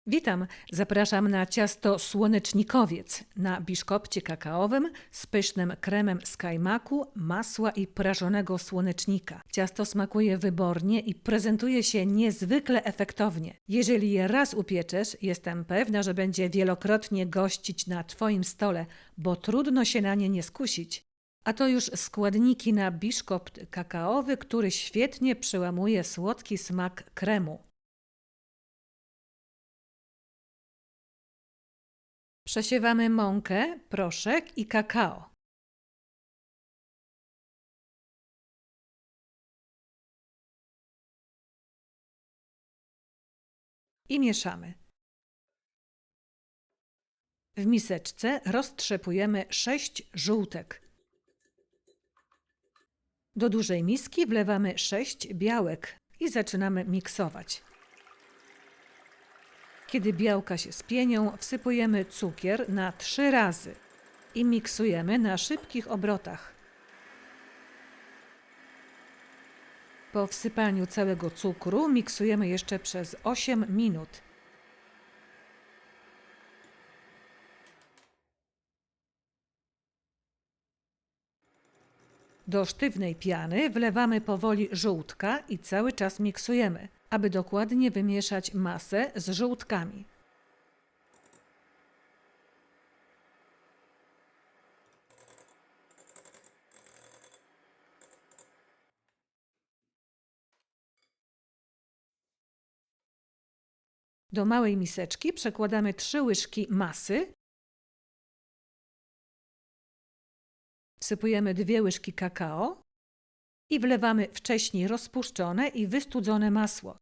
Witam, zapraszam na ciasto słonecznikowiec na biszkopcie kakaowym z pysznym kremem z kajmaku, masła i prażonego słonecznika. Ciasto smakuje wybornie i prezentuje się niezwykle efektownie. Jeżeli je raz upieczesz, jestem pewna, że będzie wielokrotnie gościć na Twoim stole, bo trudno się na nie nie skusić. A to już składniki na biszkopt kakaowy, który świetnie przełamuje słodki smak kremu. Przesiewamy mąkę, proszek i kakao. I mieszamy. W miseczce roztrzepujemy 6 żółtek. Do dużej miski wlewamy 6 białek i zaczynamy miksować. Kiedy białka się spienią, wsypujemy cukier na 3 razy i miksujemy na szybkich obrotach. Po wsypaniu całego cukru miksujemy jeszcze przez 8 minut. Do sztywnej piany wlewamy powoli żółtka i cały czas miksujemy, aby dokładnie wymieszać masę z żółtkami. Do małej miseczki przekładamy 3 łyżki masy, wsypujemy 2 łyżki kakao i wlewamy wcześniej rozpuszczone i wystudzone masło.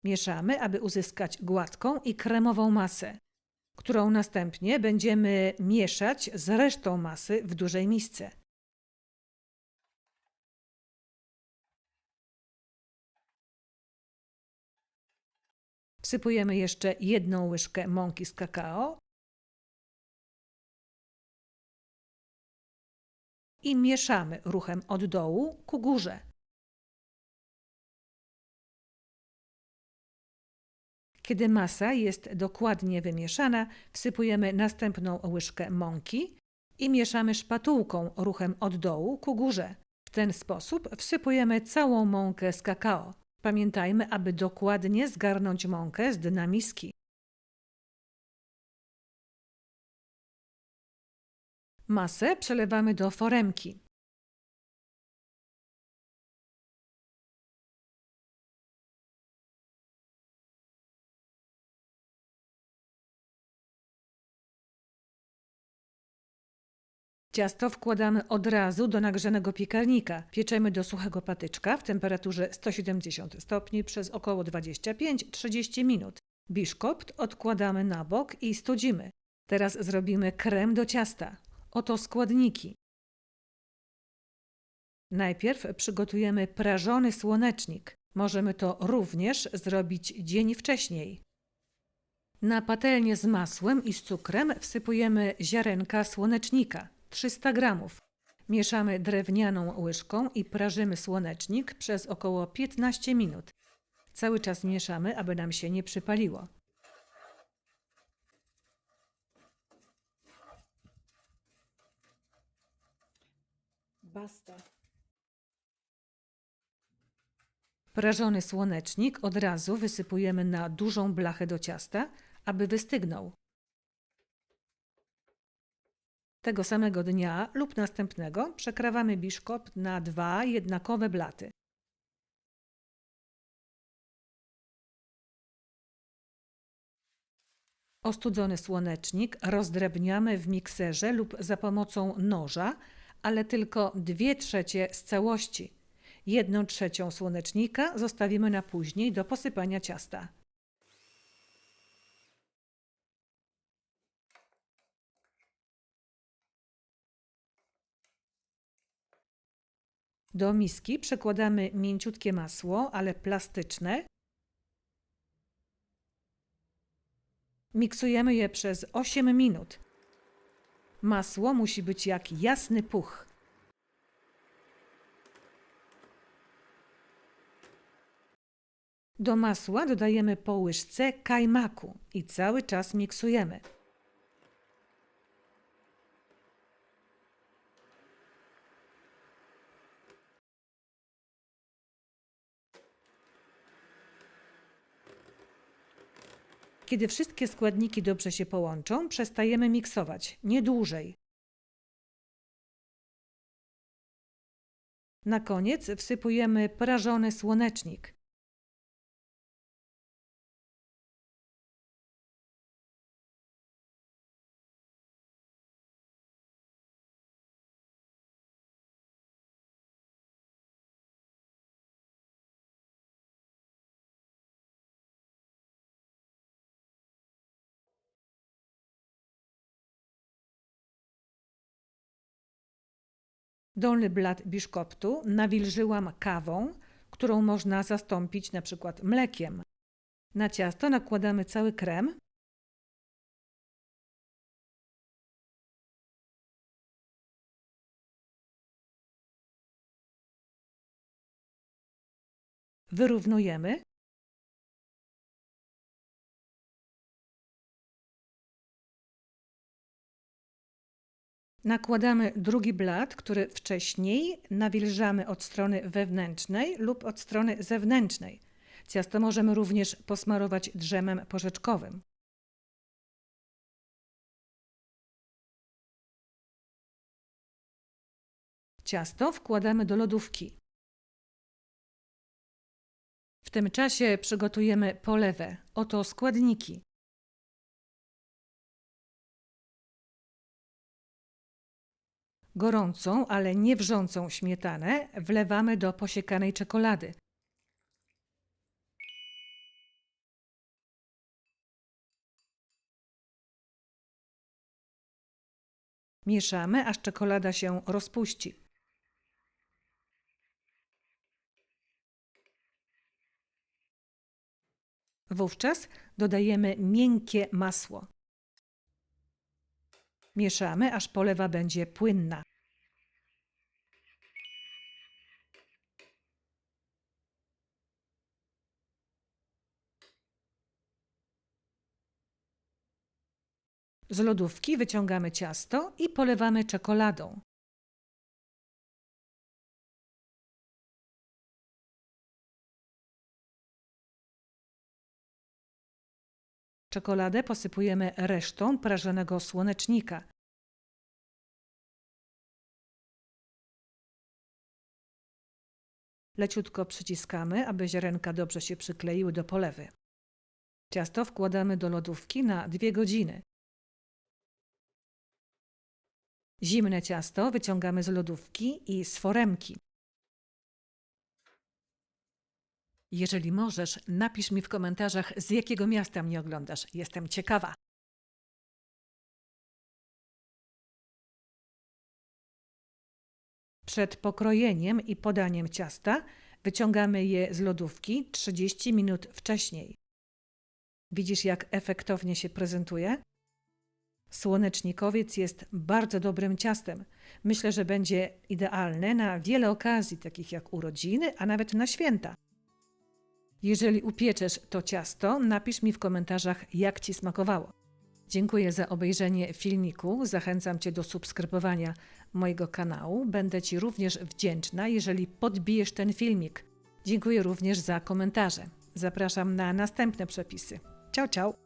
Mieszamy, aby uzyskać gładką i kremową masę, którą następnie będziemy mieszać z resztą masy w dużej misce. Wsypujemy jeszcze 1 łyżkę mąki z kakao i mieszamy ruchem od dołu ku górze. Kiedy masa jest dokładnie wymieszana, wsypujemy następną łyżkę mąki i mieszamy szpatułką ruchem od dołu ku górze. W ten sposób wsypujemy całą mąkę z kakao. Pamiętajmy, aby dokładnie zgarnąć mąkę z dna miski. Masę przelewamy do foremki. Ciasto wkładamy od razu do nagrzanego piekarnika. Pieczemy do suchego patyczka w temperaturze 170 stopni przez około 25-30 minut. Biszkopt odkładamy na bok i studzimy. Teraz zrobimy krem do ciasta. Oto składniki. Najpierw przygotujemy prażony słonecznik. Możemy to również zrobić dzień wcześniej. Na patelnię z masłem i z cukrem wsypujemy ziarenka słonecznika 300 g. Mieszamy drewnianą łyżką i prażymy słonecznik przez około 15 minut. Cały czas mieszamy, aby nam się nie przypaliło. Basta. Prażony słonecznik od razu wysypujemy na dużą blachę do ciasta, aby wystygnął. Tego samego dnia lub następnego przekrawamy biszkopt na 2 jednakowe blaty. Ostudzony słonecznik rozdrobniamy w mikserze lub za pomocą noża, ale tylko 2/3 z całości. 1/3 słonecznika zostawimy na później do posypania ciasta. Do miski przekładamy mięciutkie masło, ale plastyczne. Miksujemy je przez 8 minut. Masło musi być jak jasny puch. Do masła dodajemy po łyżce kajmaku i cały czas miksujemy. Kiedy wszystkie składniki dobrze się połączą, przestajemy miksować, nie dłużej. Na koniec wsypujemy prażony słonecznik. Dolny blat biszkoptu nawilżyłam kawą, którą można zastąpić na przykład mlekiem. Na ciasto nakładamy cały krem. Wyrównujemy. Nakładamy drugi blat, który wcześniej nawilżamy od strony wewnętrznej lub od strony zewnętrznej. Ciasto możemy również posmarować drzemem porzeczkowym. Ciasto wkładamy do lodówki. W tym czasie przygotujemy polewę. Oto składniki. Gorącą, ale nie wrzącą śmietanę wlewamy do posiekanej czekolady. Mieszamy, aż czekolada się rozpuści. Wówczas dodajemy miękkie masło. Mieszamy, aż polewa będzie płynna. Z lodówki wyciągamy ciasto i polewamy czekoladą. Czekoladę posypujemy resztą prażonego słonecznika. Leciutko przyciskamy, aby ziarenka dobrze się przykleiły do polewy. Ciasto wkładamy do lodówki na 2 godziny. Zimne ciasto wyciągamy z lodówki i z foremki. Jeżeli możesz, napisz mi w komentarzach, z jakiego miasta mnie oglądasz. Jestem ciekawa. Przed pokrojeniem i podaniem ciasta wyciągamy je z lodówki 30 minut wcześniej. Widzisz, jak efektownie się prezentuje? Słonecznikowiec jest bardzo dobrym ciastem. Myślę, że będzie idealne na wiele okazji, takich jak urodziny, a nawet na święta. Jeżeli upieczesz to ciasto, napisz mi w komentarzach, jak Ci smakowało. Dziękuję za obejrzenie filmiku. Zachęcam Cię do subskrybowania mojego kanału. Będę Ci również wdzięczna, jeżeli podbijesz ten filmik. Dziękuję również za komentarze. Zapraszam na następne przepisy. Ciao, ciao!